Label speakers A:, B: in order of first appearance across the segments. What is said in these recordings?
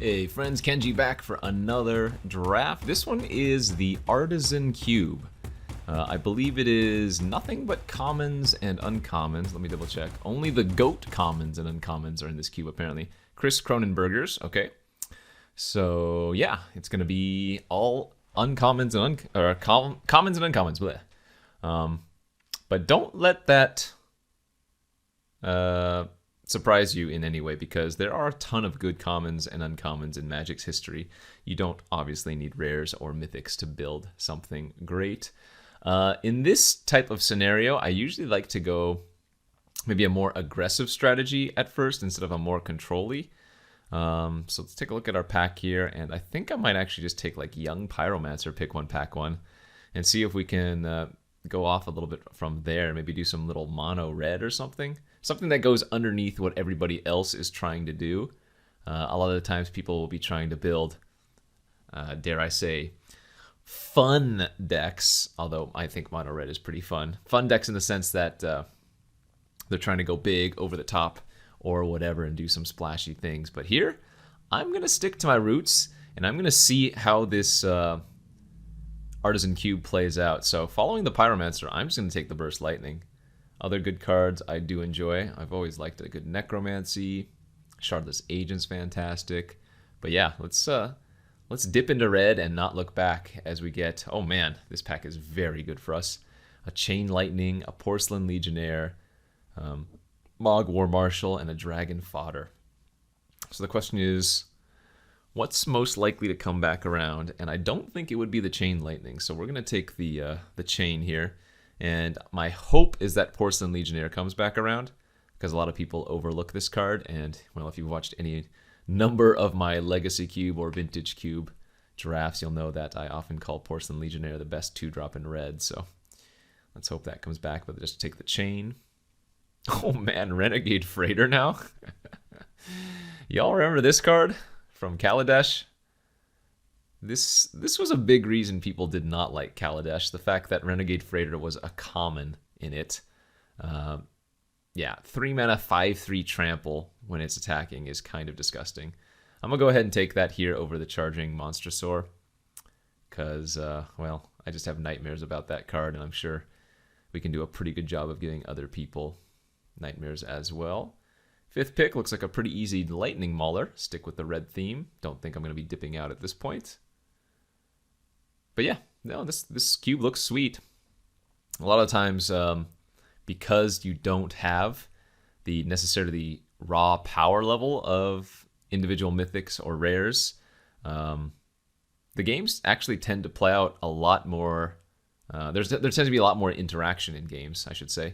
A: Hey friends, Kenji back for another draft. This one is the Artisan Cube. I believe it is nothing but commons and uncommons. Let me double check. Only the GOAT commons and uncommons are in this cube apparently. Chris Cronenberger's, okay. So yeah, it's gonna be all uncommons and commons and uncommons. Bleh. But don't let that surprise you in any way, because there are a ton of good commons and uncommons in Magic's history. You don't obviously need rares or mythics to build something great. In this type of scenario, I usually like to go maybe a more aggressive strategy at first instead of a more control-y. So let's take a look at our pack here, and I think I might actually just take like Young Pyromancer, pick one, pack one, and see if we can go off a little bit from there. Maybe do some little mono red or something. Something that goes underneath what everybody else is trying to do. A lot of the times people will be trying to build, dare I say, fun decks, although I think mono red is pretty fun. Fun decks in the sense that they're trying to go big, over the top, or whatever, and do some splashy things. But here, I'm going to stick to my roots, and I'm going to see how this Artisan Cube plays out. So following the Pyromancer, I'm just going to take the Burst Lightning. Other good cards I do enjoy. I've always liked a good Necromancy. Shardless Agent's fantastic. But yeah, let's dip into red and not look back as we get... Oh man, this pack is very good for us. A Chain Lightning, a Porcelain Legionnaire, Mog War Marshal, and a Dragon Fodder. So the question is, what's most likely to come back around? And I don't think it would be the Chain Lightning, so we're going to take the Chain here. And my hope is that Porcelain Legionnaire comes back around, because a lot of people overlook this card. And, well, if you've watched any number of my Legacy Cube or Vintage Cube drafts, you'll know that I often call Porcelain Legionnaire the best 2-drop in red. So let's hope that comes back, but just take the Chain. Oh man, Renegade Freighter now? Y'all remember this card from Kaladesh? This was a big reason people did not like Kaladesh. The fact that Renegade Freighter was a common in it. Yeah, 3 mana, 5/3 trample when it's attacking is kind of disgusting. I'm going to go ahead and take that here over the Charging Monstrosaur. Because, well, I just have nightmares about that card, and I'm sure we can do a pretty good job of giving other people nightmares as well. 5th pick looks like a pretty easy Lightning Mauler. Stick with the red theme. Don't think I'm going to be dipping out at this point. But yeah, no, this cube looks sweet. A lot of times, because you don't have the necessarily raw power level of individual mythics or rares, the games actually tend to play out a lot more. There tends to be a lot more interaction in games, I should say.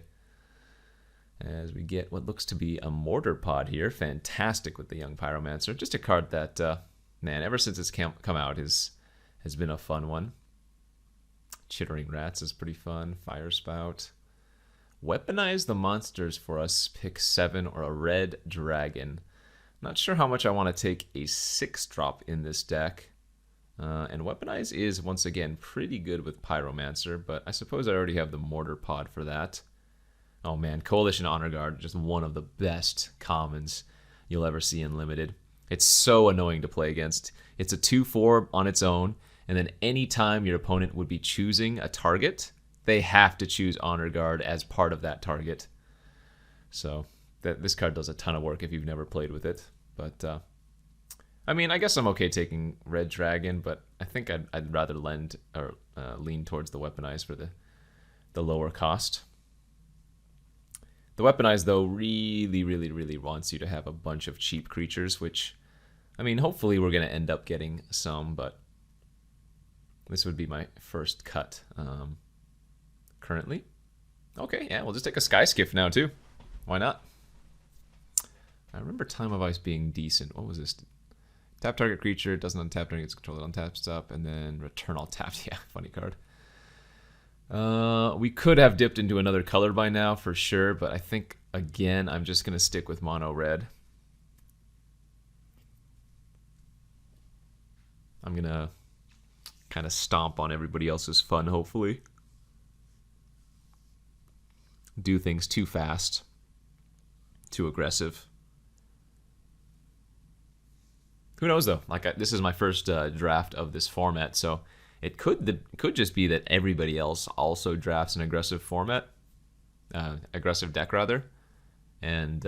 A: As we get what looks to be a Mortar Pod here. Fantastic with the Young Pyromancer. Just a card that, man, ever since it's come out has been a fun one. Chittering Rats is pretty fun. Fire Spout. Weaponize the monsters for us. Pick 7 or a Red Dragon. Not sure how much I want to take a 6-drop in this deck. And Weaponize is, once again, pretty good with Pyromancer, but I suppose I already have the Mortar Pod for that. Oh man, Coalition Honor Guard, just one of the best commons you'll ever see in Limited. It's so annoying to play against. It's a 2/4 on its own, and then anytime your opponent would be choosing a target, they have to choose Honor Guard as part of that target. So this card does a ton of work if you've never played with it. But I mean, I guess I'm okay taking Red Dragon, but I think I'd rather lean towards the Weaponize for the lower cost. The Weaponize, though, really wants you to have a bunch of cheap creatures, which, I mean, hopefully we're going to end up getting some, but this would be my first cut currently. Okay, yeah, we'll just take a Sky Skiff now, too. Why not? I remember Time of Ice being decent. What was this? Tap target creature, doesn't untap during its control, it untaps up, and then return all tapped. Yeah, funny card. We could have dipped into another color by now for sure, but I think, again, I'm just going to stick with mono red. I'm going to kind of stomp on everybody else's fun, hopefully. Do things too fast, too aggressive. Who knows though? Like this is my first draft of this format, so it could just be that everybody else also drafts an aggressive format, aggressive deck rather, and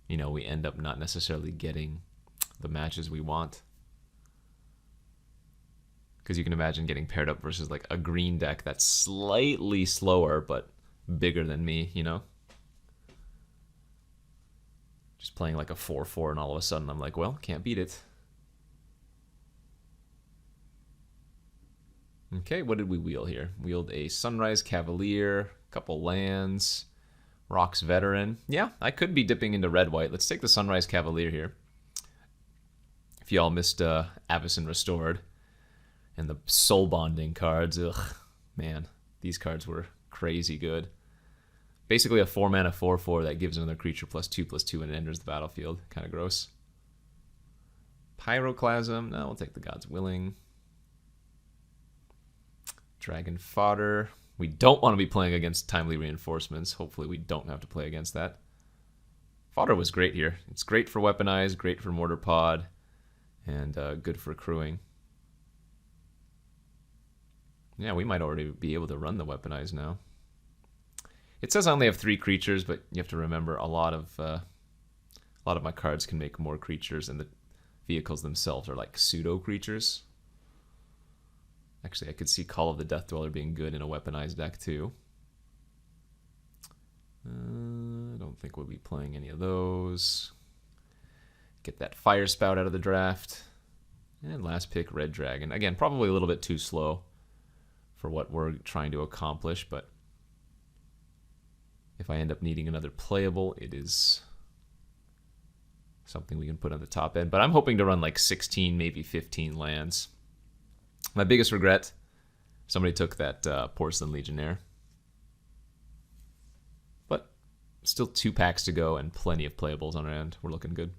A: you know, we end up not necessarily getting the matches we want. Because you can imagine getting paired up versus like a green deck that's slightly slower but bigger than me, you know? Just playing like a 4-4 and all of a sudden I'm like, well, can't beat it. Okay, what did we wheel here? Wheeled a Sunrise Cavalier, a couple lands, Rocks Veteran. Yeah, I could be dipping into red-white. Let's take the Sunrise Cavalier here. If y'all missed Avacyn Restored and the Soul Bonding cards, ugh, man, these cards were crazy good. Basically a 4-mana 4/4 that gives another creature +2/+2 and it enters the battlefield. Kind of gross. Pyroclasm, no, we'll take the God's Willing. Dragon Fodder. We don't want to be playing against Timely Reinforcements. Hopefully we don't have to play against that. Fodder was great here. It's great for Weaponize, great for Mortar Pod, and good for crewing. Yeah, we might already be able to run the Weaponize now. It says I only have 3 creatures, but you have to remember a lot of my cards can make more creatures, and the vehicles themselves are like pseudo creatures. Actually, I could see Call of the Death Dweller being good in a weaponized deck too. I don't think we'll be playing any of those. Get that Fire Spout out of the draft. And last pick, Red Dragon. Again, probably a little bit too slow for what we're trying to accomplish, but if I end up needing another playable, it is something we can put on the top end. But I'm hoping to run like 16, maybe 15 lands. My biggest regret, somebody took that Porcelain Legionnaire. But still 2 packs to go and plenty of playables on our end. We're looking good.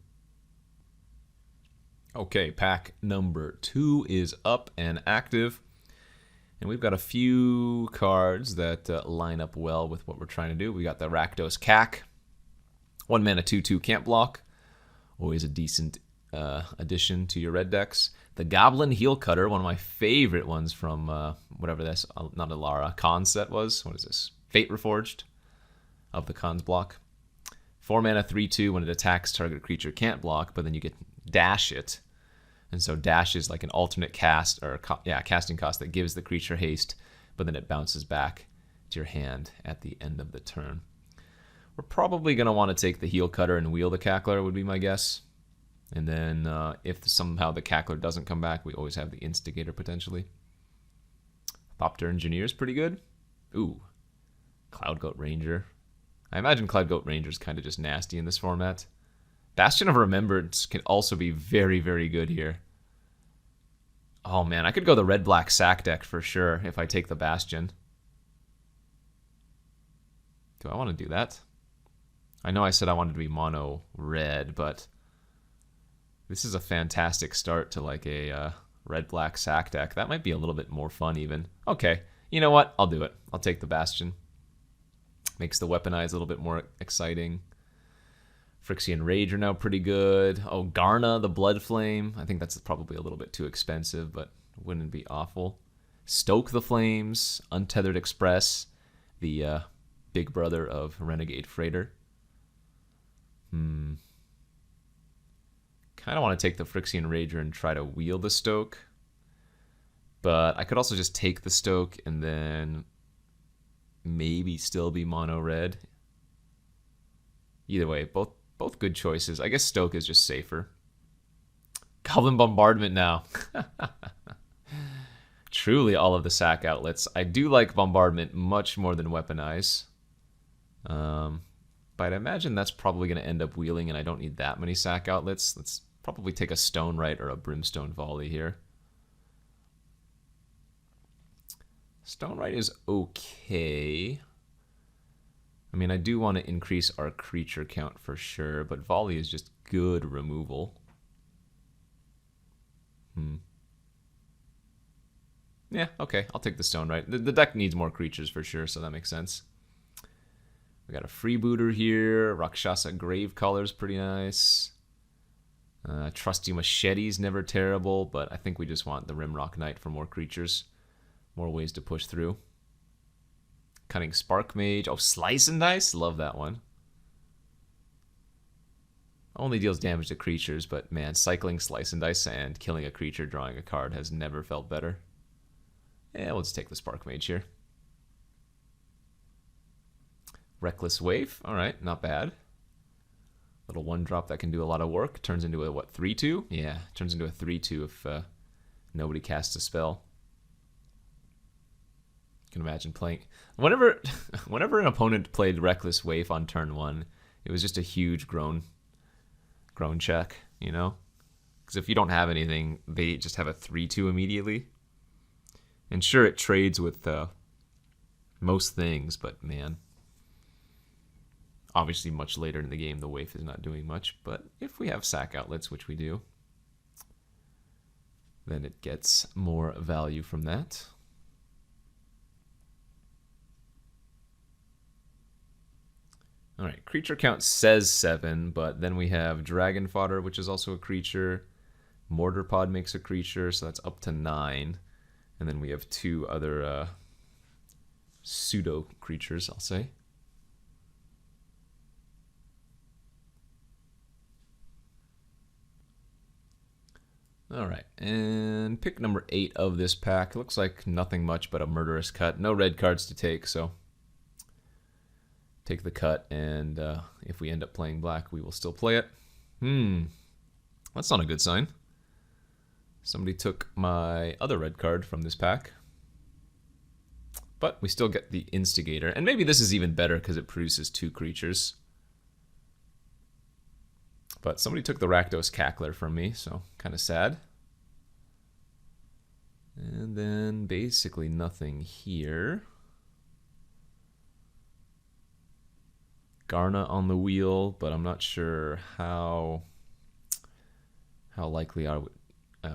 A: Okay, pack number 2 is up and active. And we've got a few cards that line up well with what we're trying to do. We got the Rakdos Cac. 1 mana 2/2 can't block. Always a decent addition to your red decks. The Goblin Heel Cutter, one of my favorite ones from whatever this, not Alara, Khan set was. What is this? Fate Reforged of the Khan's block. 4 mana 3/2 when it attacks, target creature can't block, but then you get dash it. And so dash is like an alternate cast, or casting cost that gives the creature haste, but then it bounces back to your hand at the end of the turn. We're probably going to want to take the Heel Cutter and wheel the Cackler, would be my guess. And then if somehow the Cackler doesn't come back, we always have the Instigator potentially. Thopter Engineer is pretty good. Ooh, Cloud Goat Ranger. I imagine Cloud Goat Ranger is kind of just nasty in this format. Bastion of Remembrance can also be very, very good here. Oh man, I could go the red-black sack deck for sure if I take the Bastion. Do I want to do that? I know I said I wanted to be mono red, but this is a fantastic start to like a red-black sack deck. That might be a little bit more fun even. Okay, you know what? I'll do it. I'll take the Bastion. Makes the Weaponize a little bit more exciting. Phyrexian Rage are now pretty good. Oh, Garna, the Blood Flame. I think that's probably a little bit too expensive, but wouldn't be awful. Stoke the Flames. Untethered Express, the big brother of Renegade Freighter. Kind of want to take the Phyrexian Rager and try to wheel the Stoke. But I could also just take the Stoke and then maybe still be mono red. Either way, both good choices. I guess Stoke is just safer. Goblin Bombardment now. Truly all of the sack outlets. I do like Bombardment much more than Weaponize. But I imagine that's probably going to end up wheeling, and I don't need that many sack outlets. Let's probably take a Stonewright or a Brimstone Volley here. Stonewright is okay. I mean, I do want to increase our creature count for sure, but Volley is just good removal. Yeah, okay, I'll take the Stonewright. The deck needs more creatures for sure, so that makes sense. We got a Freebooter here. Rakshasa Gravecollar is pretty nice. Trusty Machete's never terrible, but I think we just want the Rimrock Knight for more creatures. More ways to push through. Cunning Spark Mage. Oh, Slice and Dice? Love that one. Only deals damage to creatures, but man, cycling Slice and Dice and killing a creature drawing a card has never felt better. Yeah, let's take the Spark Mage here. Reckless Wave. Alright, not bad. Little 1-drop that can do a lot of work. Turns into a, what, 3-2? Yeah, turns into a 3-2 if nobody casts a spell. You can imagine playing... Whenever an opponent played Reckless Wave on turn 1, it was just a huge groan check, you know? Because if you don't have anything, they just have a 3-2 immediately. And sure, it trades with most things, but man... Obviously, much later in the game, the Waif is not doing much, but if we have sack outlets, which we do, then it gets more value from that. Alright, creature count says 7, but then we have Dragon Fodder, which is also a creature. Mortar Pod makes a creature, so that's up to 9. And then we have 2 other pseudo creatures, I'll say. Alright, and pick number 8 of this pack. Looks like nothing much but a Murderous Cut. No red cards to take, so take the cut, and if we end up playing black, we will still play it. That's not a good sign. Somebody took my other red card from this pack. But we still get the Instigator, and maybe this is even better because it produces 2 creatures. But somebody took the Rakdos Cackler from me, so kind of sad. And then basically nothing here. Garna on the wheel, but I'm not sure how likely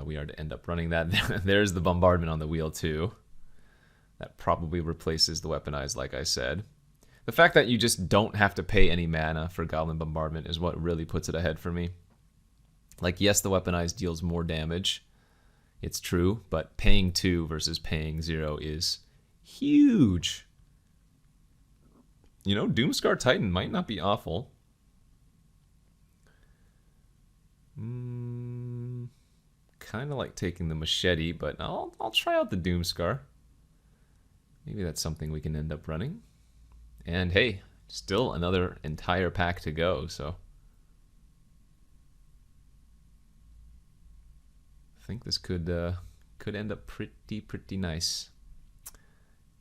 A: we are to end up running that. There's the Bombardment on the wheel too. That probably replaces the Weaponized, like I said. The fact that you just don't have to pay any mana for Goblin Bombardment is what really puts it ahead for me. Like, yes, the Weaponized deals more damage. It's true, but paying 2 versus paying 0 is huge. You know, Doomscar Titan might not be awful. Kind of like taking the Machete, but I'll try out the Doomscar. Maybe that's something we can end up running. And hey, still another entire pack to go, so I think this could end up pretty nice.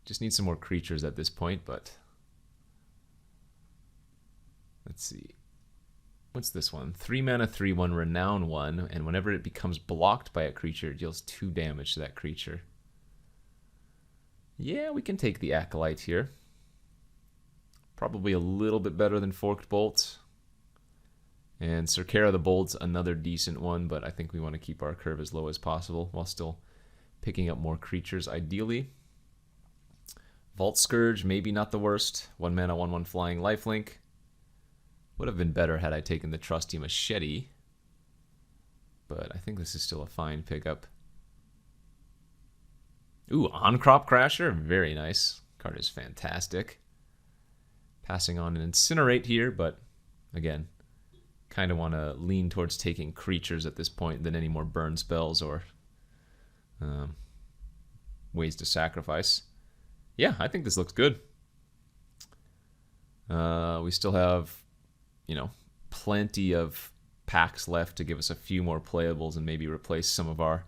A: Just need some more creatures at this point, but let's see. What's this one? 3 mana, 3/1, Renown 1, and whenever it becomes blocked by a creature, it deals 2 damage to that creature. Yeah, we can take the Acolyte here. Probably a little bit better than Forked Bolt. And Circara the Bolt's another decent one, but I think we want to keep our curve as low as possible while still picking up more creatures, ideally. Vault Scourge, maybe not the worst. 1 mana, 1/1 flying lifelink. Would have been better had I taken the Trusty Machete. But I think this is still a fine pickup. Ooh, On-Crop Crasher, very nice. Card is fantastic. Passing on an Incinerate here, but again, kind of want to lean towards taking creatures at this point than any more burn spells or ways to sacrifice. Yeah, I think this looks good. We still have, you know, plenty of packs left to give us a few more playables and maybe replace some of our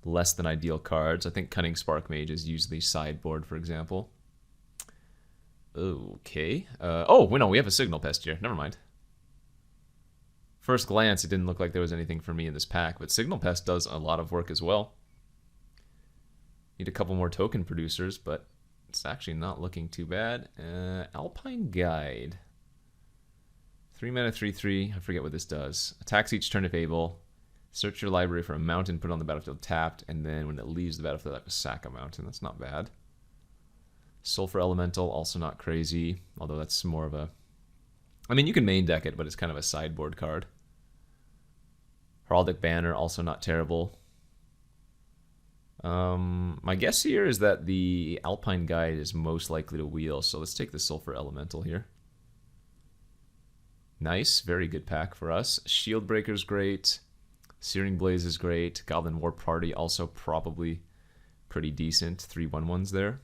A: less than ideal cards. I think Cunning Spark Mage is usually sideboard, for example. Okay. Oh, no, we have a Signal Pest here. Never mind. First glance, it didn't look like there was anything for me in this pack, but Signal Pest does a lot of work as well. Need a couple more token producers, but it's actually not looking too bad. Alpine Guide. 3 mana, 3/3. I forget what this does. Attacks each turn if able. Search your library for a mountain, put it on the battlefield tapped, and then when it leaves the battlefield, I have to sack a mountain. That's not bad. Sulfur Elemental, also not crazy, although that's more of a... I mean, you can main deck it, but it's kind of a sideboard card. Heraldic Banner, also not terrible. My guess here is that the Alpine Guide is most likely to wheel, so let's take the Sulfur Elemental here. Nice, very good pack for us. Shield Breaker's great. Searing Blaze is great. Goblin War Party also probably pretty decent. 3/1/1s there.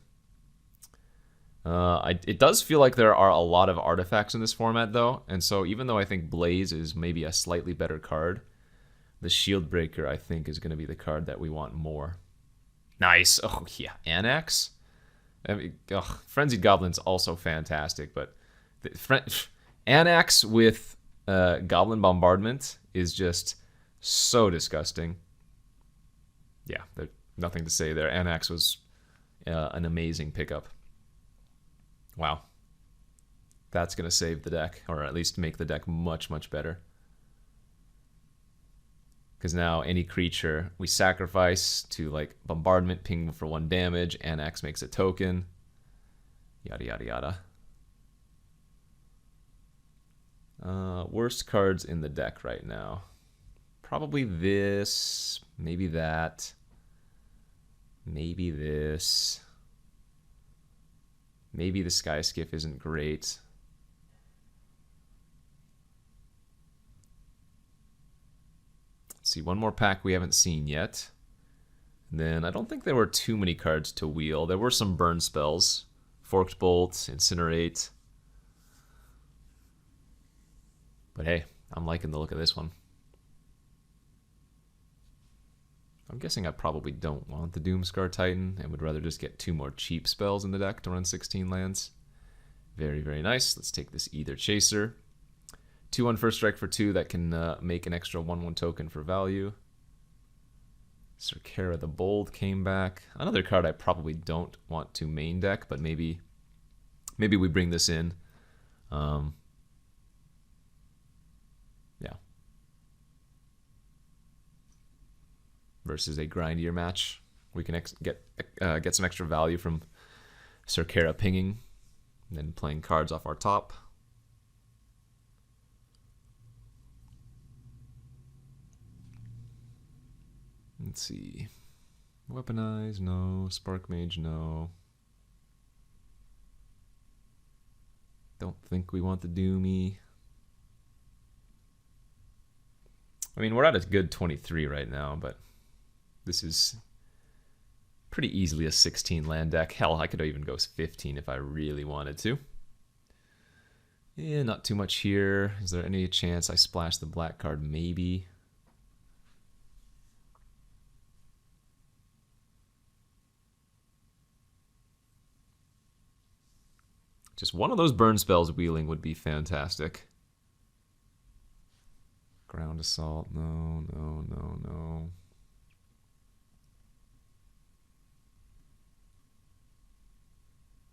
A: It does feel like there are a lot of artifacts in this format, though, and so even though I think Blaze is maybe a slightly better card, the Shield Breaker, I think, is going to be the card that we want more. Nice. Oh, yeah. Annex? I mean, Frenzied Goblin's also fantastic, but Annex with Goblin Bombardment is just so disgusting. Yeah, there's nothing to say there. Annex was an amazing pickup. Wow. That's going to save the deck, or at least make the deck much, much better. Because now any creature we sacrifice to like bombardment, ping for 1 damage, Annex makes a token, yada yada yada. Worst cards in the deck right now. Probably this, maybe that, maybe this. Maybe the Sky Skiff isn't great. Let's see, one more pack we haven't seen yet. And then I don't think there were too many cards to wheel. There were some burn spells. Forked Bolt, Incinerate. But hey, I'm liking the look of this one. I'm guessing I probably don't want the Doomscar Titan and would rather just get 2 more cheap spells in the deck to run 16 lands. Very, very nice. Let's take this Ether Chaser. 2/1 first strike for 2 that can make an extra 1/1 token for value. Cerkera the Bold came back. Another card I probably don't want to main deck, but maybe we bring this in. Yeah. Versus a grindier match. We can get some extra value from Cerkera pinging, and then playing cards off our top. Let's see. Weaponize, no. Spark Mage, no. Don't think we want the Doomy. I mean, we're at a good 23 right now, but this is pretty easily a 16 land deck. Hell, I could even go 15 if I really wanted to. Yeah, not too much here. Is there any chance I splash the black card? Maybe. Just one of those burn spells wheeling would be fantastic. Ground Assault, no, no, no, no.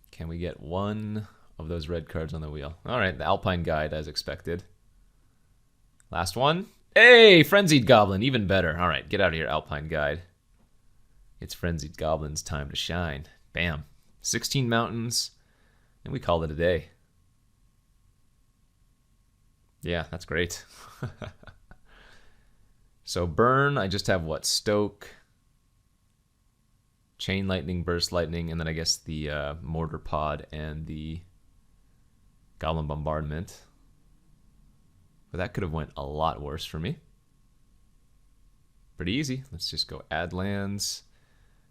A: Can we get one of those red cards on the wheel? All right, the Alpine Guide as expected. Last one. Hey, Frenzied Goblin, even better. All right, get out of here, Alpine Guide. It's Frenzied Goblin's time to shine. Bam. 16 mountains. And we call it a day. Yeah, that's great. So burn, I just have what? Stoke, Chain Lightning, Burst Lightning, and then I guess the Mortar Pod and the Goblin Bombardment. But that could have went a lot worse for me. Pretty easy. Let's just go add lands.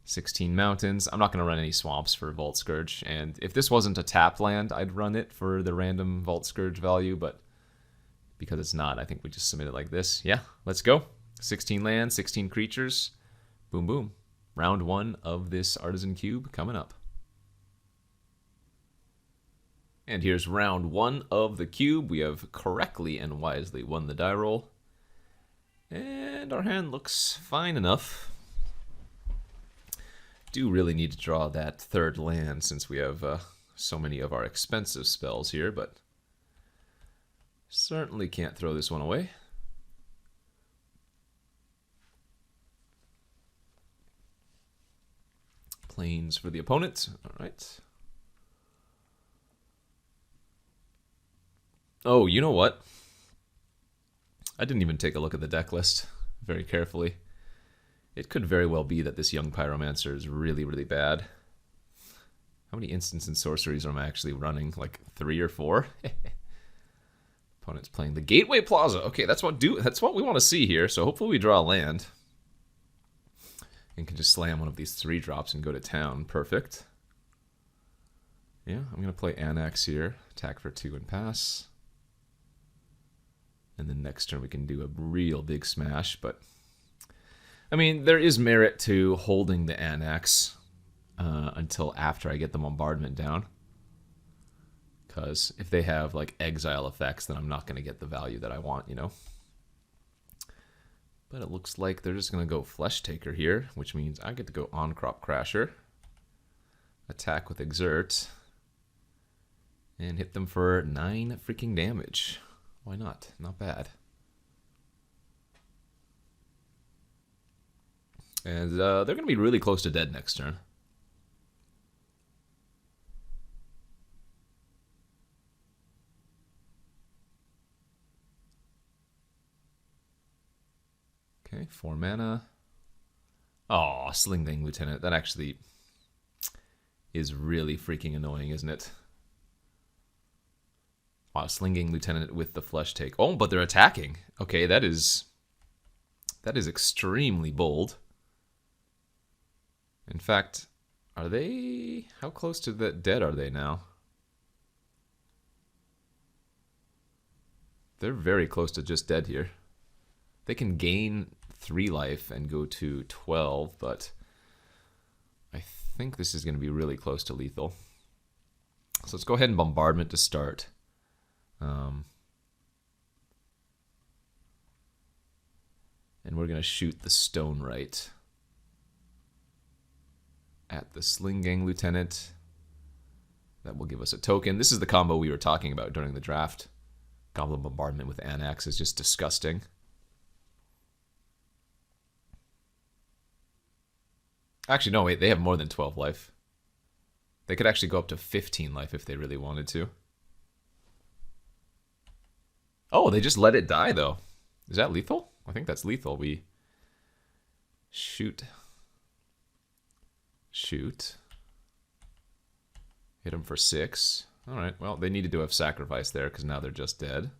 A: 16 mountains. I'm not going to run any swamps for Vault Scourge, and if this wasn't a tapped land, I'd run it for the random Vault Scourge value, but because it's not, I think we just submit it like this. Yeah, let's go. 16 lands, 16 creatures. Boom, boom. Round 1 of this Artisan Cube coming up. And here's round 1 of the cube. We have correctly and wisely won the die roll. And our hand looks fine enough. Do really need to draw that 3rd land since we have so many of our expensive spells here, but certainly can't throw this one away. Planes for the opponent. All right. Oh, you know what? I didn't even take a look at the deck list. very carefully. It could very well be that this young pyromancer is really, really bad. How many instants and sorceries am I actually running? Like 3 or 4? Opponent's playing the Gateway Plaza. Okay, that's what we want to see here. So hopefully we draw a land. And can just slam one of these 3 drops and go to town. Perfect. Yeah, I'm going to play Annex here. Attack for 2 and pass. And then next turn we can do a real big smash. But, I mean, there is merit to holding the Annex until after I get the bombardment down. Because if they have, like, exile effects, then I'm not going to get the value that I want, you know? But it looks like they're just going to go Flesh Taker here, which means I get to go On-Crop Crasher. Attack with Exert. And hit them for 9 freaking damage. Why not? Not bad. And they're going to be really close to dead next turn. Okay, 4 mana. Oh, Slinging Lieutenant. That actually is really freaking annoying, isn't it? Wow, Slinging Lieutenant with the Flesh Take. Oh, but they're attacking. Okay, that is extremely bold. In fact, are they... How close to the dead are they now? They're very close to just dead here. They can gain 3 life and go to 12, but I think this is going to be really close to lethal. So let's go ahead and bombardment to start. And we're going to shoot the Stone Right at the Slinging Lieutenant. That will give us a token. This is the combo we were talking about during the draft. Goblin Bombardment with Annex is just disgusting. Actually, no, wait, they have more than 12 life. They could actually go up to 15 life if they really wanted to. Oh, they just let it die, though. Is that lethal? I think that's lethal. We shoot. Shoot. Hit them for 6. All right, well, they needed to have sacrifice there because now they're just dead.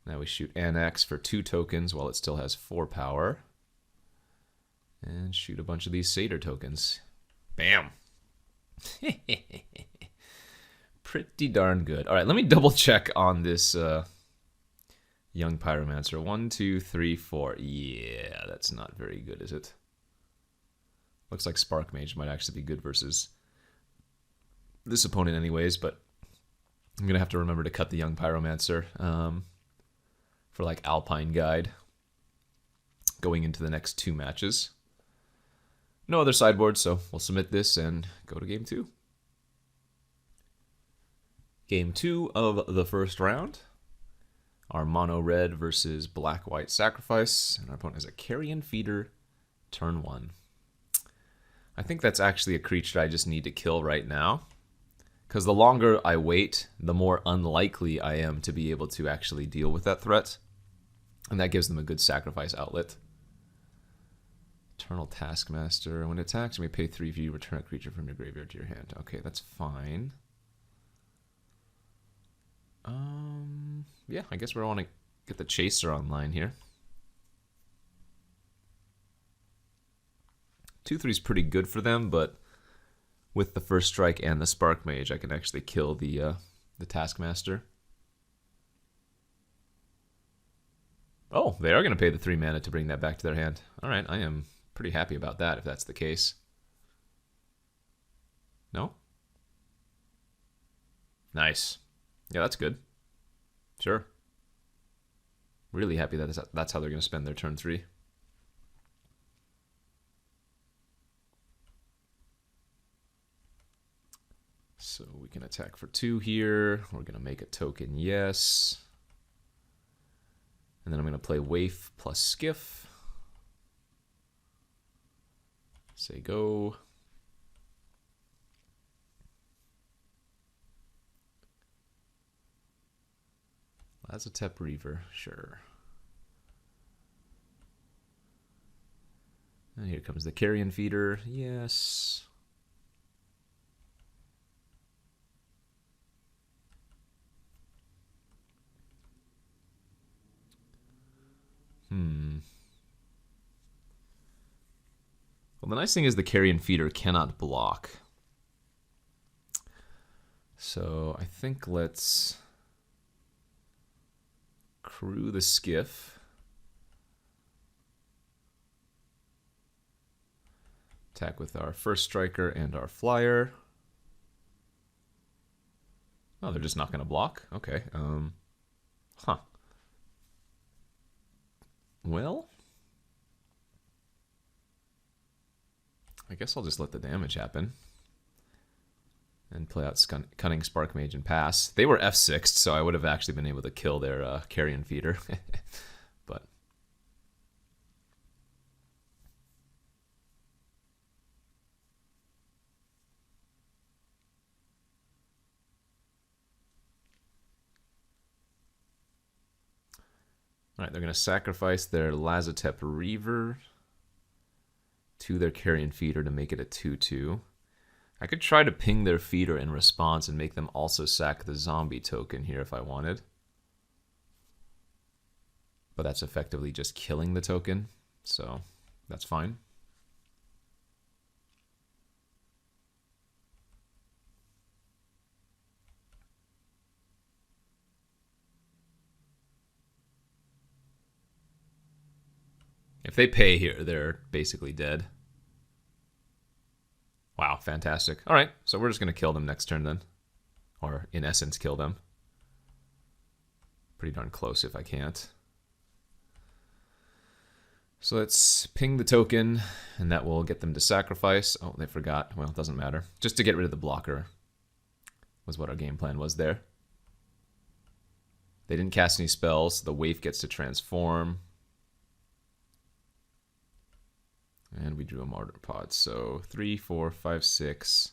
A: Now we shoot Annex for 2 tokens while it still has 4 power. And shoot a bunch of these Satyr tokens. Bam! Pretty darn good. All right, let me double check on this young Pyromancer. 1, 2, 3, 4. Yeah, that's not very good, is it? Looks like Spark Mage might actually be good versus this opponent anyways, but I'm going to have to remember to cut the young Pyromancer for like Alpine Guide going into the next 2 matches. No other sideboard, so we'll submit this and go to game 2. Game 2 of the first round. Our mono red versus black white sacrifice. And our opponent has a Carrion Feeder, turn 1. I think that's actually a creature I just need to kill right now. Because the longer I wait, the more unlikely I am to be able to actually deal with that threat. And that gives them a good sacrifice outlet. Eternal Taskmaster. When it attacks, you may pay 3 if you return a creature from your graveyard to your hand. Okay, that's fine. Yeah, I guess we want to get the Chaser online here. 2/3 is pretty good for them, but with the first strike and the Spark Mage, I can actually kill the Taskmaster. Oh, they are going to pay the 3 mana to bring that back to their hand. All right, I am pretty happy about that if that's the case. No? Nice. Yeah, that's good. Sure. Really happy that that's how they're going to spend their turn 3. So we can attack for 2 here. We're going to make a token, yes. And then I'm going to play Waif plus Skiff. Say go. Lazotep Reaver, sure. And here comes the carrion feeder. Yes. Well, the nice thing is the carrion feeder cannot block. So I think let's crew the skiff. Attack with our first striker and our flyer. Oh, they're just not going to block? Okay. Huh. Well, I guess I'll just let the damage happen. And play out Cunning Spark Mage and pass. They were F6'd, so I would have actually been able to kill their carrion feeder. But all right, they're going to sacrifice their Lazotep Reaver to their carrion feeder to make it a 2/2. I could try to ping their feeder in response and make them also sack the zombie token here if I wanted. But that's effectively just killing the token, so that's fine. If they pay here, they're basically dead. Wow, fantastic. All right, so we're just going to kill them next turn then. Or, in essence, kill them. Pretty darn close if I can't. So let's ping the token, and that will get them to sacrifice. Oh, they forgot. Well, it doesn't matter. Just to get rid of the blocker was what our game plan was there. They didn't cast any spells, so the waif gets to transform. And we drew a martyr pod. So 3, 4, 5, 6,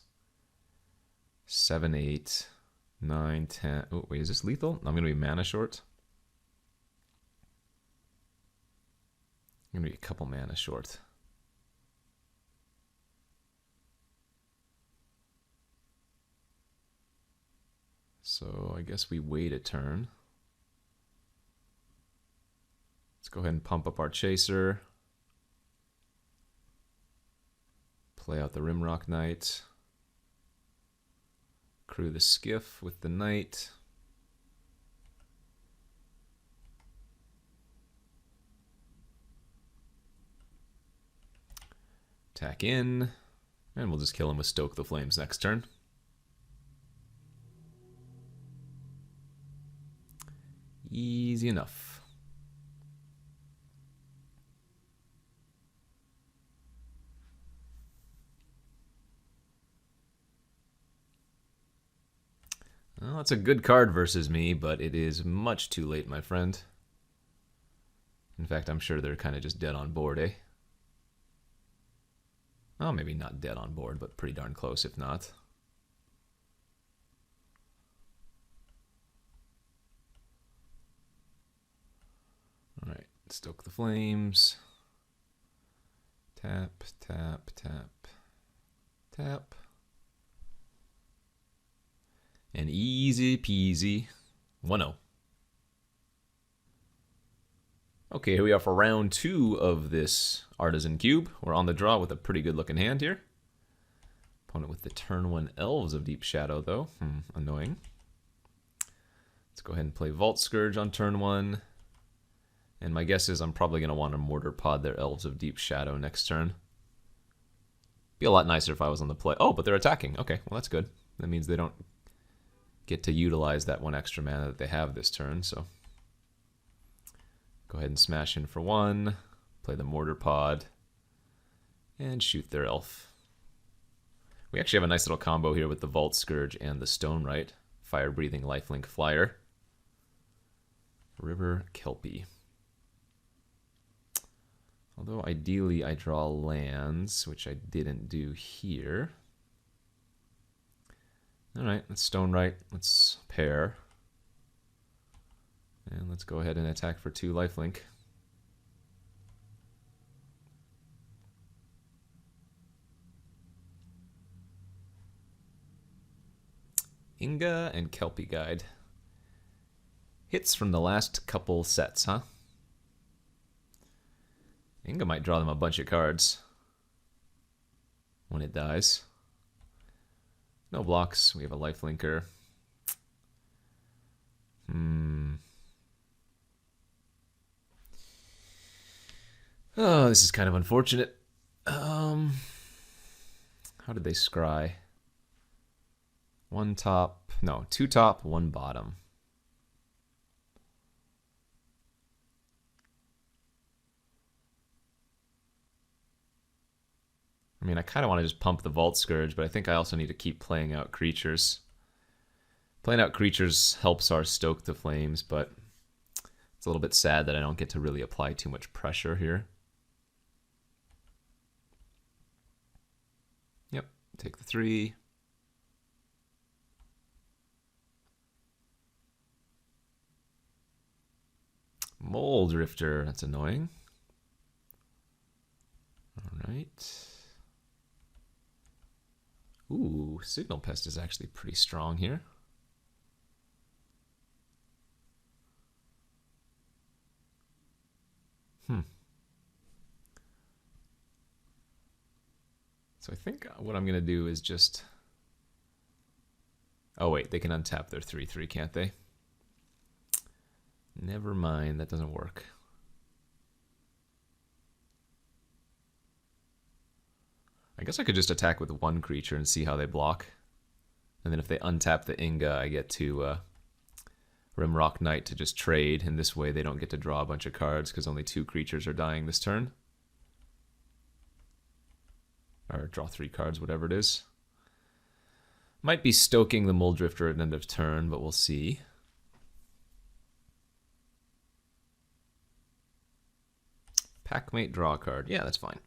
A: 7, 8, 9, 10. Oh, wait, is this lethal? I'm going to be mana short. I'm going to be a couple mana short. So I guess we wait a turn. Let's go ahead and pump up our chaser. Play out the Rimrock Knight. Crew the skiff with the knight. Attack in. And we'll just kill him with Stoke the Flames next turn. Easy enough. Well, it's a good card versus me, but it is much too late, my friend. In fact, I'm sure they're kind of just dead on board, eh? Well, maybe not dead on board, but pretty darn close if not. All right, Stoke the Flames. Tap, tap, tap, tap. And easy peasy, 1-0. Okay, here we are for round 2 of this Artisan Cube. We're on the draw with a pretty good looking hand here. Opponent with the turn 1 Elves of Deep Shadow, though. Annoying. Let's go ahead and play Vault Scourge on turn 1. And my guess is I'm probably going to want to Mortar Pod their Elves of Deep Shadow next turn. Be a lot nicer if I was on the play. Oh, but they're attacking. Okay, well that's good. That means they don't get to utilize that 1 extra mana that they have this turn, so go ahead and smash in for 1, play the Mortar Pod, and shoot their elf. We actually have a nice little combo here with the Vault Scourge and the Stonewright, Fire-breathing Lifelink Flyer. River Kelpie. Although ideally I draw lands, which I didn't do here. Alright, let's Stonewright, let's pair. And let's go ahead and attack for 2 lifelink. Inga and Kelpie Guide. Hits from the last couple sets, huh? Inga might draw them a bunch of cards when it dies. No blocks. We have a lifelinker. Oh, this is kind of unfortunate. How did they scry? One top, no, two top, one bottom. I mean, I kind of want to just pump the Vault Scourge, but I think I also need to keep playing out creatures. Playing out creatures helps our stoke the flames, but it's a little bit sad that I don't get to really apply too much pressure here. Yep, take the 3. Mole Drifter, that's annoying. Alright. Ooh, Signal Pest is actually pretty strong here. So I think what I'm going to do is just... Oh wait, they can untap their 3/3, can't they? Never mind, that doesn't work. I guess I could just attack with one creature and see how they block. And then if they untap the Inga, I get to Rimrock Knight to just trade, and this way they don't get to draw a bunch of cards because only 2 creatures are dying this turn. Or draw 3 cards, whatever it is. Might be stoking the Mole Drifter at end of turn, but we'll see. Packmate, draw a card. Yeah, that's fine.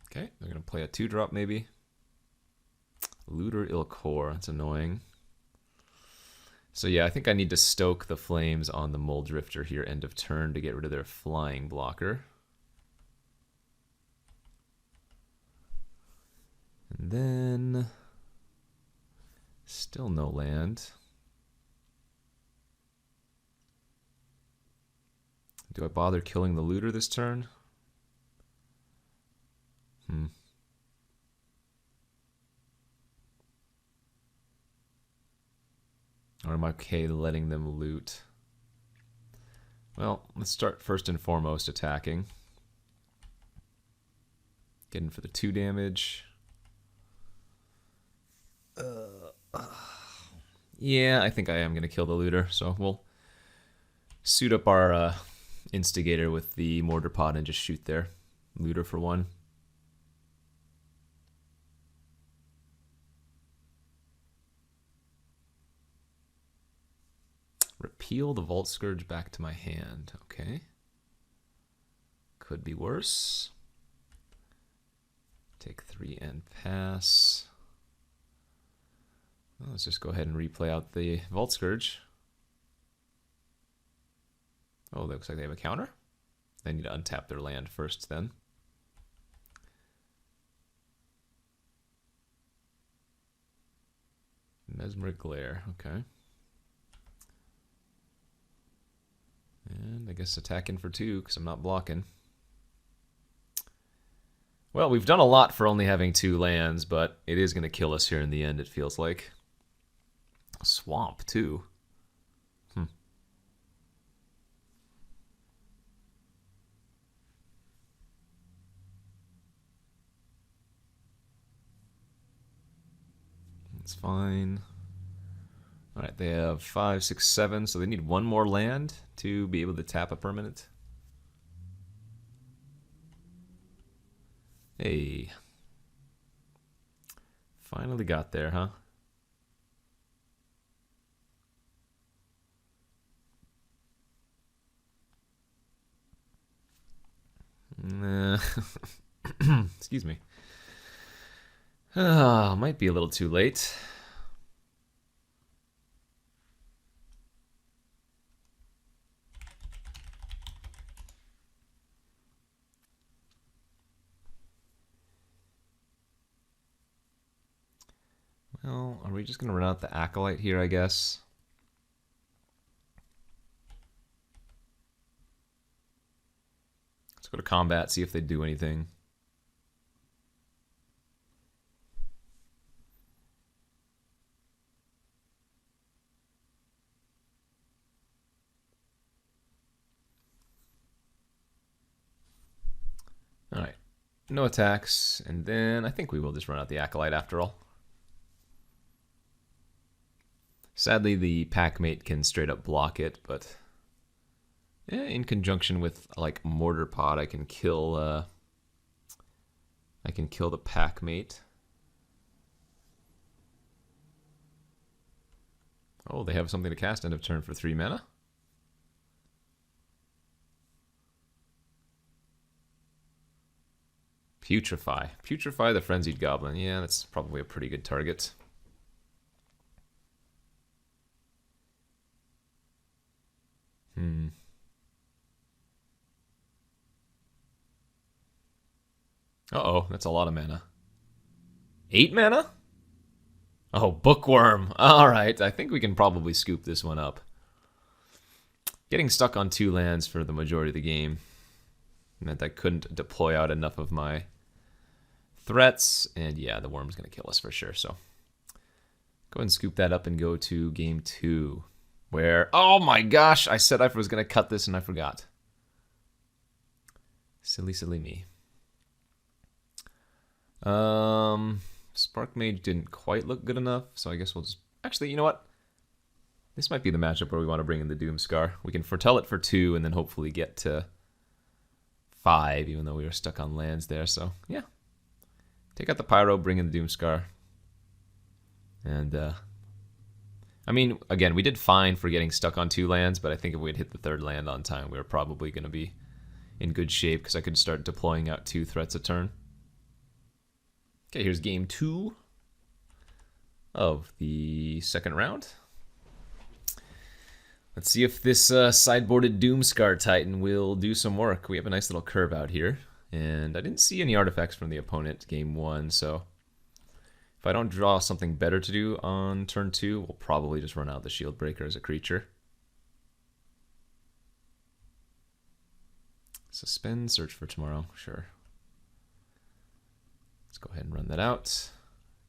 A: Okay, they're going to play a 2-drop maybe. Looter Ilkor, that's annoying. So yeah, I think I need to stoke the flames on the Mole Drifter here end of turn to get rid of their flying blocker. And then... Still no land. Do I bother killing the Looter this turn? Or am I okay letting them loot? Well, let's start first and foremost attacking. Getting for the 2 damage. Yeah, I think I am going to kill the Looter, so we'll suit up our Instigator with the Mortar Pod and just shoot their Looter for 1. Repeal the Vault Scourge back to my hand. Okay. Could be worse. Take 3 and pass. Well, let's just go ahead and replay out the Vault Scourge. Oh, that looks like they have a counter. They need to untap their land first then. Mesmeric Glare, okay. And I guess attacking for 2 because I'm not blocking. Well, we've done a lot for only having 2 lands, but it is going to kill us here in the end, it feels like. Swamp, too. That's fine. Alright, they have 5, 6, 7, so they need 1 more land to be able to tap a permanent. Hey. Finally got there, huh? Excuse me. Might be a little too late. Well, are we just going to run out the Acolyte here, I guess? Let's go to combat, see if they do anything. Alright, no attacks, and then I think we will just run out the Acolyte after all. Sadly, the Packmate can straight up block it, but yeah, in conjunction with like Mortar Pod, I can kill the Packmate. Oh, they have something to cast end of turn for 3 mana. Putrefy. Putrefy the Frenzied Goblin. Yeah, that's probably a pretty good target. Uh-oh, that's a lot of mana. 8 mana? Oh, Bookworm. Alright, I think we can probably scoop this one up. Getting stuck on 2 lands for the majority of the game meant I couldn't deploy out enough of my threats, and yeah, the worm's going to kill us for sure, so go ahead and scoop that up and go to game 2, where, oh my gosh, I said I was going to cut this and I forgot. Silly, silly me. Spark Mage didn't quite look good enough, so I guess we'll just... Actually, you know what? This might be the matchup where we want to bring in the Doomscar. We can foretell it for 2 and then hopefully get to 5, even though we were stuck on lands there, so yeah. Take out the Pyro, bring in the Doomscar. And, I mean, again, we did fine for getting stuck on 2 lands, but I think if we had hit the 3rd land on time, we were probably going to be in good shape, because I could start deploying out 2 threats a turn. Okay, here's game 2 of the 2nd round. Let's see if this sideboarded Doomscar Titan will do some work. We have a nice little curve out here, and I didn't see any artifacts from the opponent game 1, so if I don't draw something better to do on turn 2, we'll probably just run out the Shield Breaker as a creature. Suspend, search for tomorrow, sure. Let's go ahead and run that out.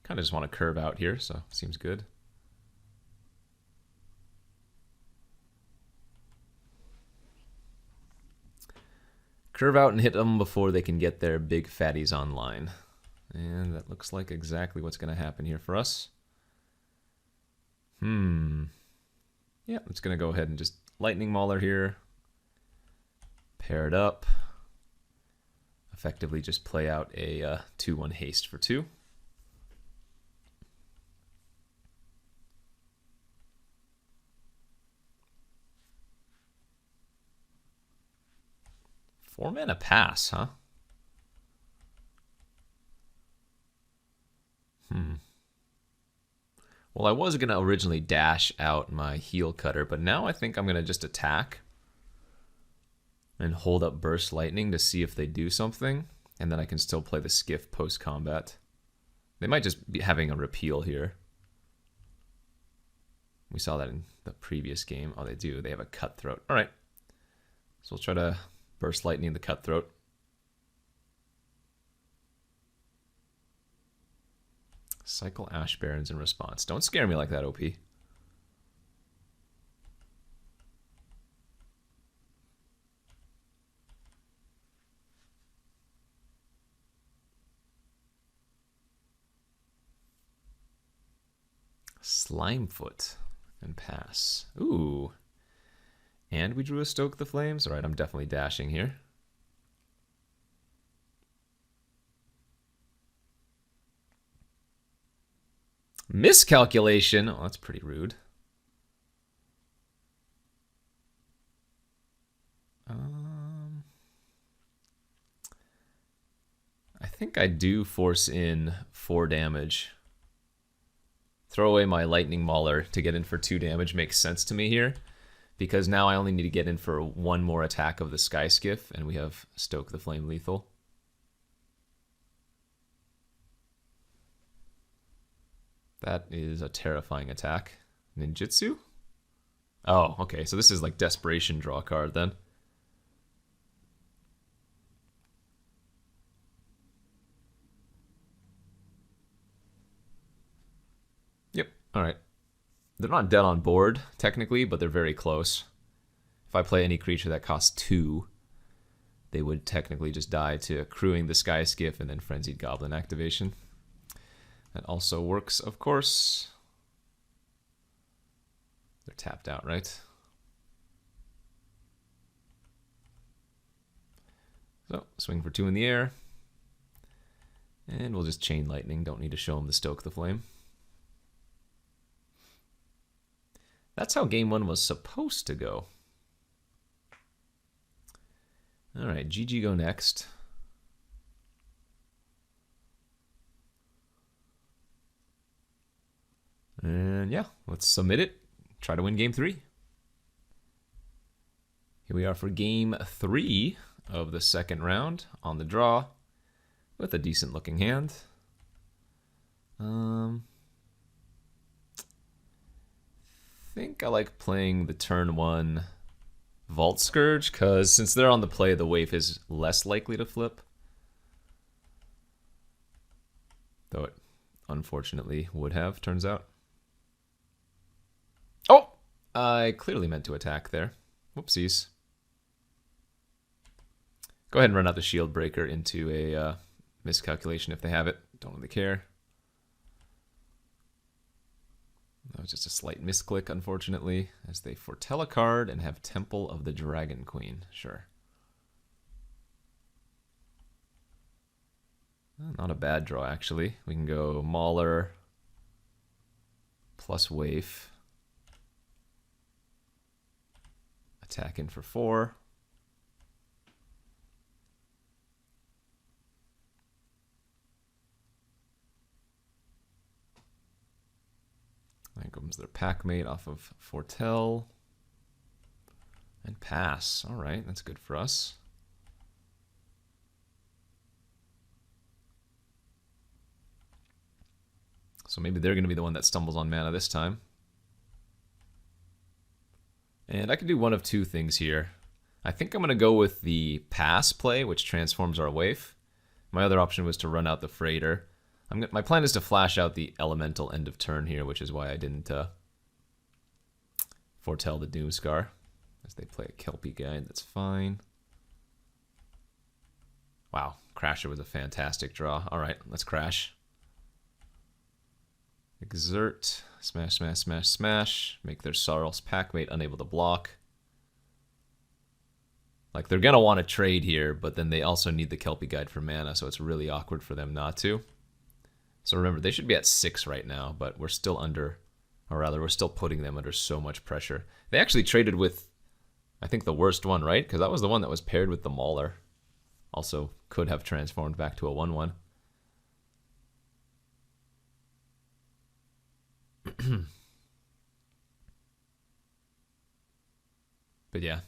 A: Kind of just want to curve out here, so seems good. Curve out and hit them before they can get their big fatties online. And that looks like exactly what's going to happen here for us. Yeah, it's going to go ahead and just Lightning Mauler here. Pair it up. Effectively just play out a 2/1 haste for 2. Four mana pass, huh? Well, I was going to originally dash out my Heel Cutter, but now I think I'm going to just attack and hold up Burst Lightning to see if they do something, and then I can still play the Skiff post-combat. They might just be having a repeal here. We saw that in the previous game. Oh, they do. They have a Cutthroat. All right. So we'll try to Burst Lightning the Cutthroat. Cycle Ash Barrens in response. Don't scare me like that, OP. Slimefoot and pass. Ooh. And we drew a Stoke the Flames. All right, I'm definitely dashing here. Miscalculation. Oh, that's pretty rude. I think I do force in 4 damage. Throw away my Lightning Mauler to get in for 2 damage makes sense to me here, because now I only need to get in for 1 more attack of the Sky Skiff, and we have Stoke the Flame lethal. That is a terrifying attack. Ninjutsu? Oh, okay. So this is like desperation draw card then. Yep. All right. They're not dead on board, technically, but they're very close. If I play any creature that costs 2, they would technically just die to Crewing the Sky Skiff and then Frenzied Goblin activation. That also works, of course. They're tapped out, right? So, swing for 2 in the air. And we'll just Chain Lightning. Don't need to show them the Stoke the Flame. That's how game 1 was supposed to go. All right, GG go next. And yeah, let's submit it. Try to win game 3. Here we are for game 3 of the second round on the draw with a decent looking hand. I think I like playing the turn 1 Vault Scourge, because since they're on the play, the Waif is less likely to flip. Though it unfortunately would have, turns out. Oh! I clearly meant to attack there. Whoopsies. Go ahead and run out the Shield Breaker into a miscalculation if they have it. Don't really care. That was just a slight misclick, unfortunately, as they foretell a card and have Temple of the Dragon Queen. Sure. Not a bad draw, actually. We can go Mauler plus Waif. Attack in for 4. There comes their Packmate off of Foretell. And pass. All right, that's good for us. So maybe they're going to be the one that stumbles on mana this time. And I can do one of 2 things here. I think I'm going to go with the pass play, which transforms our Waif. My other option was to run out the Freighter. My plan is to flash out the Elemental end of turn here, which is why I didn't foretell the Doomscar. As they play a Kelpie Guide, that's fine. Wow, Crasher was a fantastic draw. All right, let's crash. Exert, smash, smash, smash, smash. Make their Saurus Packmate unable to block. Like, they're going to want to trade here, but then they also need the Kelpie Guide for mana, so it's really awkward for them not to. So remember, they should be at 6 right now, but we're still under, or rather, we're still putting them under so much pressure. They actually traded with, I think, the worst one, right? Because that was the one that was paired with the Mauler. Also could have transformed back to a 1/1. But yeah.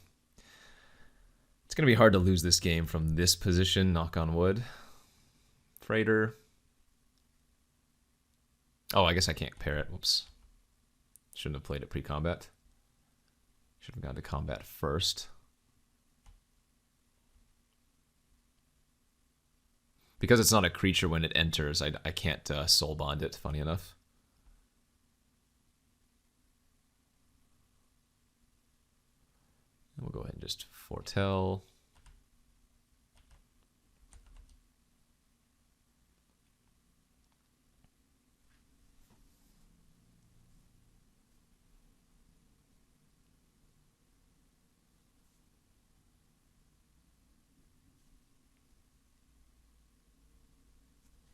A: It's going to be hard to lose this game from this position, knock on wood. Freighter. Oh, I guess I can't pair it. Whoops. Shouldn't have played it pre-combat. Should have gone to combat first. Because it's not a creature when it enters, I can't soul bond it, funny enough. And we'll go ahead and just foretell.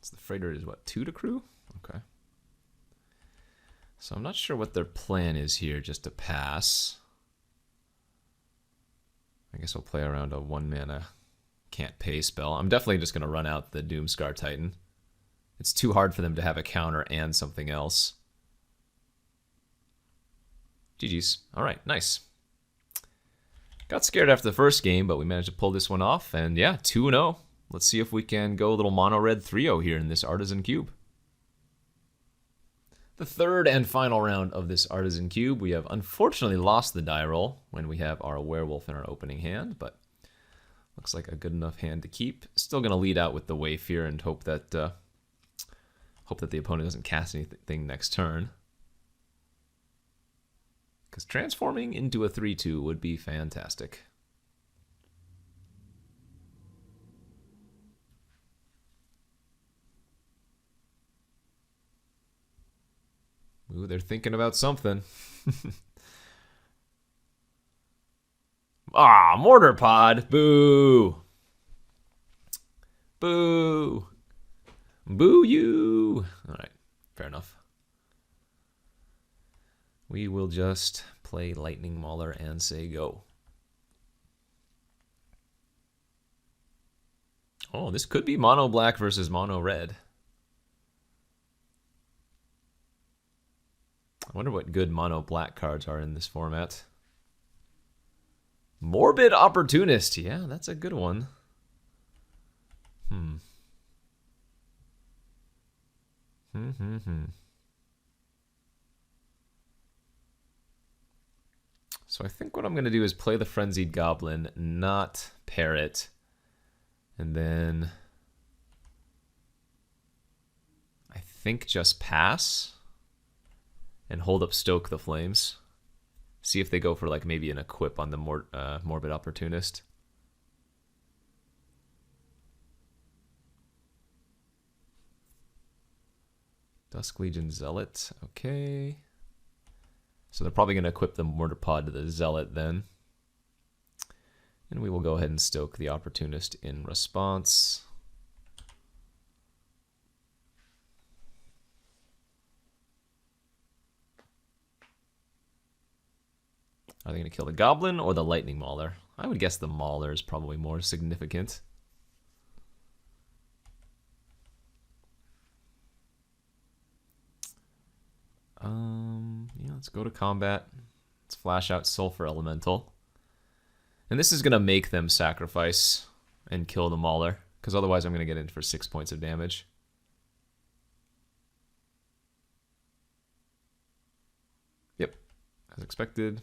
A: So the Freighter is what, 2 to crew? Okay. So I'm not sure what their plan is here, just to pass. I guess we'll play around a 1-mana can't pay spell. I'm definitely just going to run out the Doomscar Titan. It's too hard for them to have a counter and something else. GG's. All right, nice. Got scared after the first game, but we managed to pull this one off. And yeah, 2-0. Let's see if we can go a little mono-red 3-0 here in this Artisan Cube. The third and final round of this Artisan Cube. We have unfortunately lost the die roll when we have our werewolf in our opening hand, but looks like a good enough hand to keep. Still going to lead out with the Wayfear and hope that the opponent doesn't cast anything next turn. Because transforming into a 3/2 would be fantastic. Ooh, they're thinking about something. Ah, mortar pod. Boo. Boo. Boo you. All right, fair enough. We will just play Lightning Mauler and say go. Oh, this could be mono black versus mono red. I wonder what good mono black cards are in this format. Morbid Opportunist. Yeah, that's a good one. So I think what I'm going to do is play the Frenzied Goblin, not pair it. And then I think just pass and hold up Stoke the Flames. See if they go for like maybe an equip on the Morbid Opportunist. Dusk Legion Zealot, okay. So they're probably going to equip the Mortar Pod to the Zealot then. And we will go ahead and stoke the Opportunist in response. Are they going to kill the Goblin or the Lightning Mauler? I would guess the Mauler is probably more significant. Yeah, let's go to combat. Let's flash out Sulfur Elemental. And this is going to make them sacrifice and kill the Mauler, because otherwise I'm going to get in for 6 points of damage. Yep, as expected.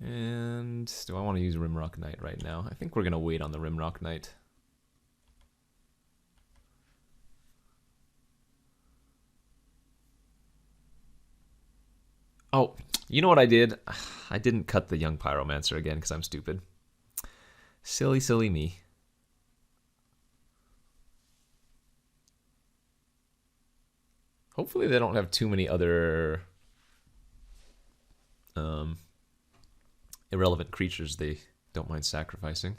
A: And do I want to use Rimrock Knight right now? I think we're going to wait on the Rimrock Knight. Oh, you know what I did? I didn't cut the Young Pyromancer again because I'm stupid. Silly, silly me. Hopefully they don't have too many other irrelevant creatures they don't mind sacrificing.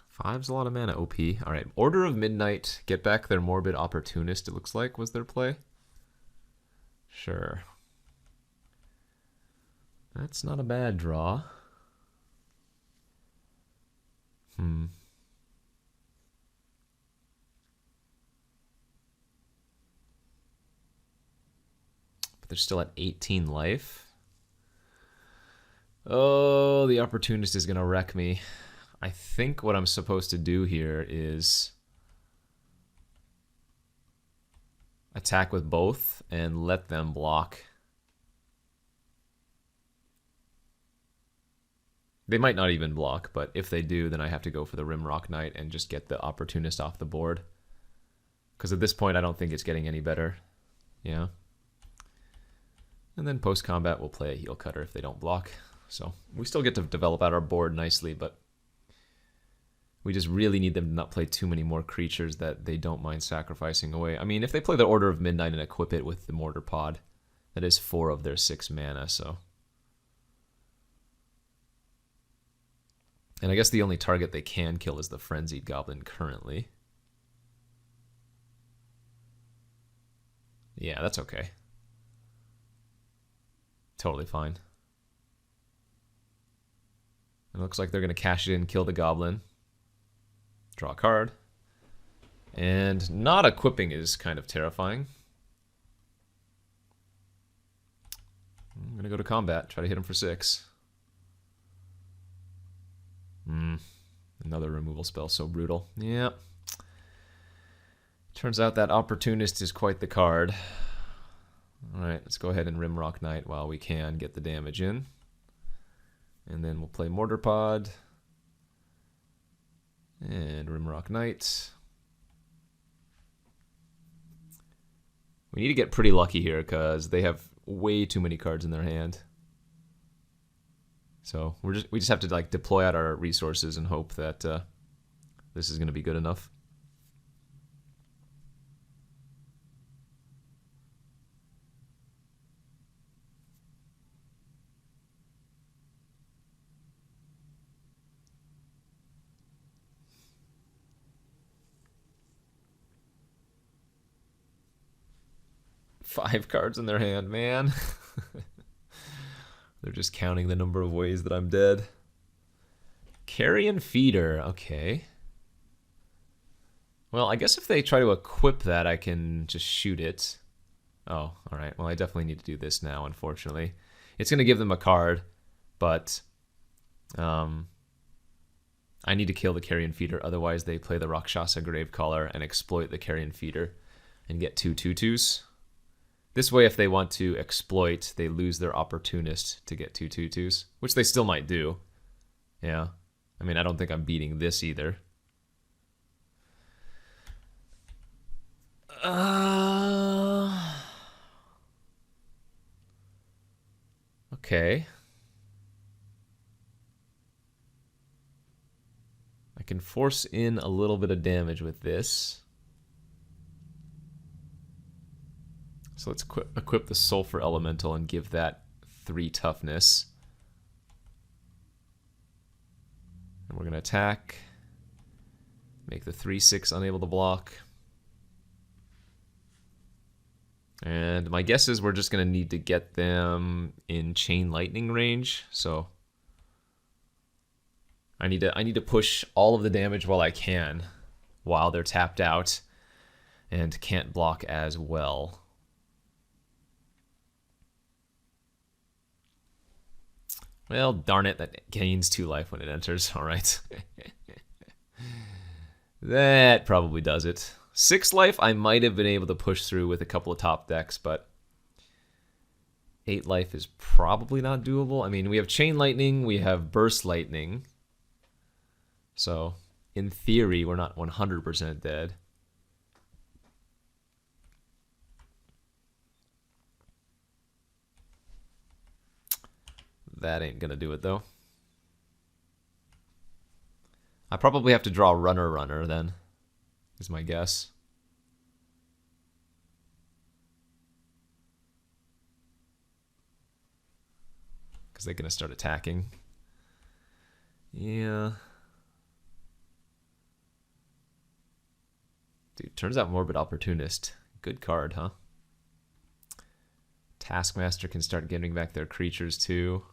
A: Five's a lot of mana, OP. All right, Order of Midnight, get back their Morbid Opportunist, it looks like, was their play. Sure. That's not a bad draw. But they're still at 18 life. Oh, the Opportunist is going to wreck me. I think what I'm supposed to do here is attack with both and let them block. They might not even block, but if they do, then I have to go for the Rimrock Knight and just get the Opportunist off the board. Because at this point, I don't think it's getting any better. Yeah. And then post-combat, we'll play a Heel Cutter if they don't block. So we still get to develop out our board nicely, but we just really need them to not play too many more creatures that they don't mind sacrificing away. I mean, if they play the Order of Midnight and equip it with the Mortar Pod, that is 4 of their 6 mana, so. And I guess the only target they can kill is the Frenzied Goblin currently. Yeah, that's okay. Totally fine. It looks like they're going to cash it in, kill the Goblin. Draw a card. And not equipping is kind of terrifying. I'm going to go to combat, try to hit him for 6. Another removal spell, so brutal. Yeah. Turns out that Opportunist is quite the card. Alright, let's go ahead and Rimrock Knight while we can get the damage in. And then we'll play Mortar Pod. And Rimrock Knight. We need to get pretty lucky here because they have way too many cards in their hand. So we just have to like deploy out our resources and hope that this is going to be good enough. Five cards in their hand, man. They're just counting the number of ways that I'm dead. Carrion Feeder, okay. Well, I guess if they try to equip that, I can just shoot it. Oh, alright. Well, I definitely need to do this now, unfortunately. It's going to give them a card, but I need to kill the Carrion Feeder, otherwise they play the Rakshasa Gravecaller and exploit the Carrion Feeder and get 2 2/2s. This way, if they want to exploit, they lose their Opportunist to get 2 2/2s, which they still might do. Yeah. I mean, I don't think I'm beating this either. Okay. I can force in a little bit of damage with this. So let's equip the Sulfur Elemental and give that 3 toughness. And we're going to attack. Make the 3/6 unable to block. And my guess is we're just going to need to get them in Chain Lightning range. So I need to push all of the damage while I can, while they're tapped out and can't block as well. Well, darn it, that gains 2 life when it enters. All right. That probably does it. 6 life I might have been able to push through with a couple of top decks, but 8 life is probably not doable. I mean, we have Chain Lightning, we have Burst Lightning. So, in theory, we're not 100% dead. That ain't gonna do it, though. I probably have to draw Runner then, is my guess. Because they're gonna start attacking. Yeah. Dude, turns out Morbid Opportunist. Good card, huh? Taskmaster can start getting back their creatures, too.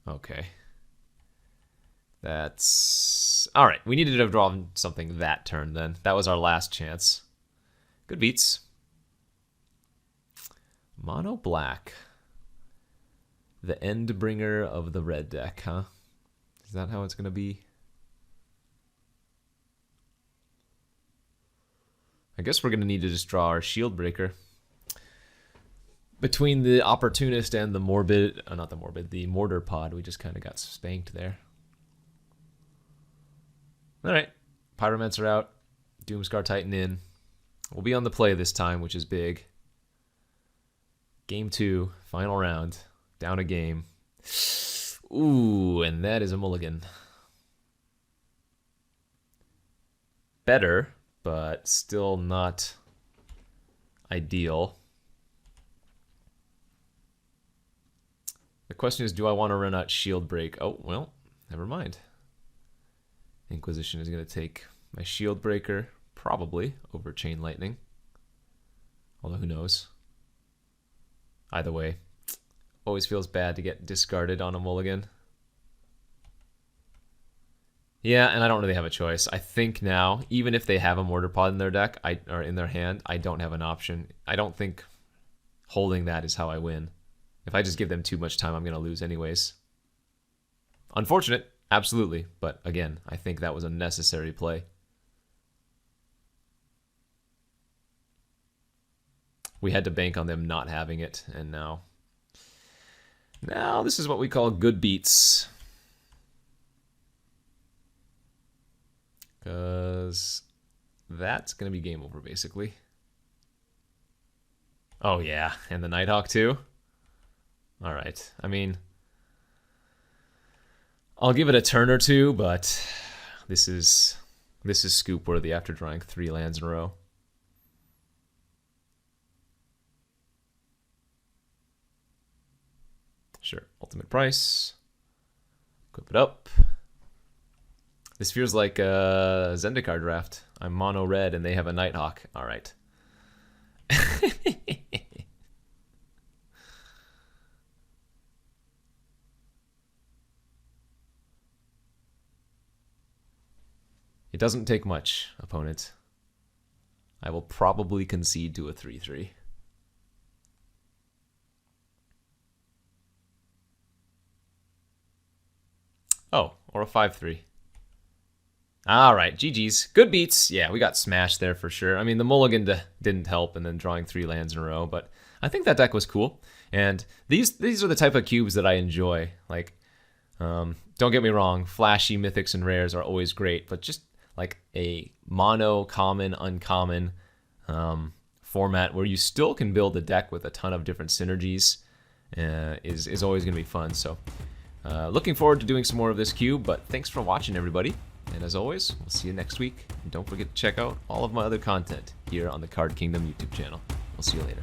A: Okay. That's... Alright, we needed to draw something that turn then. That was our last chance. Good beats. Mono black. The Endbringer of the red deck, huh? Is that how it's going to be? I guess we're going to need to just draw our Shield Breaker. Between the Opportunist and the Morbid, not the Morbid, the Mortar Pod, we just kind of got spanked there. Alright, Pyromancer out, Doomscar Titan in. We'll be on the play this time, which is big. Game 2, final round, down a game. Ooh, and that is a mulligan. Better, but still not ideal. The question is, do I want to run out Shield Break? Oh, well, never mind. Inquisition is going to take my Shield Breaker, probably, over Chain Lightning. Although, who knows? Either way, always feels bad to get discarded on a mulligan. Yeah, and I don't really have a choice. I think now, even if they have a Mortar Pod in their deck, or in their hand, I don't have an option. I don't think holding that is how I win. If I just give them too much time, I'm going to lose anyways. Unfortunate, absolutely. But again, I think that was a necessary play. We had to bank on them not having it, and now this is what we call good beats. Because that's going to be game over, basically. Oh, yeah. And the Nighthawk, too? All right. I mean, I'll give it a turn or two, but this is scoop worthy after drawing 3 lands in a row. Sure. Ultimate price. Equip it up. This feels like a Zendikar draft. I'm mono red and they have a Nighthawk. All right. It doesn't take much, opponent. I will probably concede to a 3-3. Oh, or a 5-3. All right, GG's. Good beats. Yeah, we got smashed there for sure. I mean, the mulligan didn't help, and then drawing 3 lands in a row, but I think that deck was cool. And these are the type of cubes that I enjoy. Like, don't get me wrong, flashy mythics and rares are always great, but just like a mono, common, uncommon format where you still can build a deck with a ton of different synergies is always going to be fun. So, looking forward to doing some more of this cube, but thanks for watching, everybody. And as always, we'll see you next week. And don't forget to check out all of my other content here on the Card Kingdom YouTube channel. We'll see you later.